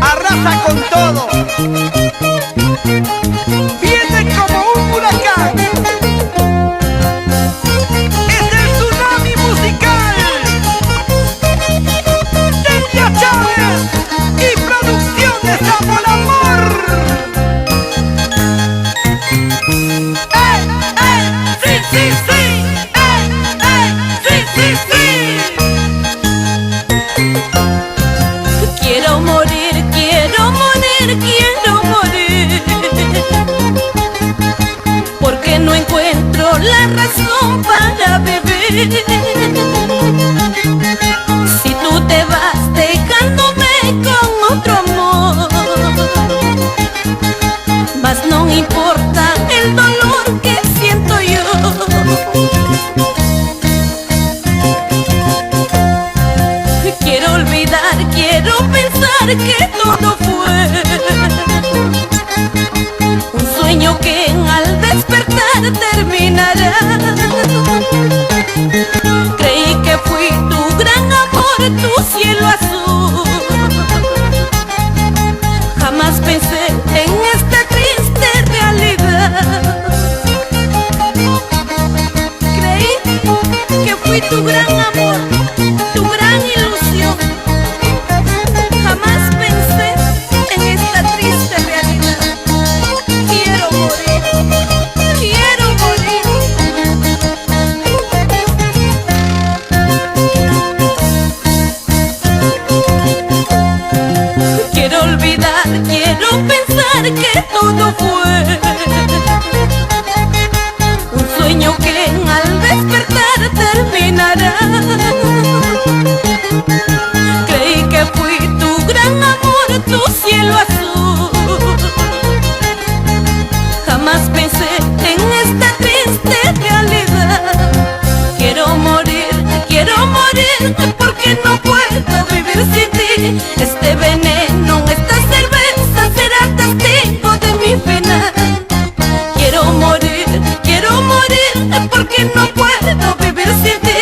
Arrasa con todo. Viene como un huracán. Es el tsunami musical. Delia Chávez y Producciones Amor Amor. Sí, sí, sí. Sí, sí, sí. Quiero morir, quiero morir, quiero morir, porque no encuentro la razón para vivir. Si tú te vas dejándome con otro amor, mas no importa el dolor que siento yo. Quiero olvidar, quiero pensar que todo fue un sueño que al despertar terminará. Creí que fui tu gran amor, tu cielo azul. Jamás pensé en esta triste realidad. Creí que fui tu gran amor, tu gran ilusión. Jamás pensé en esta triste realidad. Quiero morir, quiero morir. Quiero olvidar, quiero pensar que todo fue un sueño que al despertar terminará. Creí que fui tu gran amor, tu cielo azul. Jamás pensé en esta triste realidad. Quiero morir, porque no puedo vivir sin ti. Este veneno, esta cerveza será testigo de mi final. Quiero morir, porque no puedo vivir sin ti.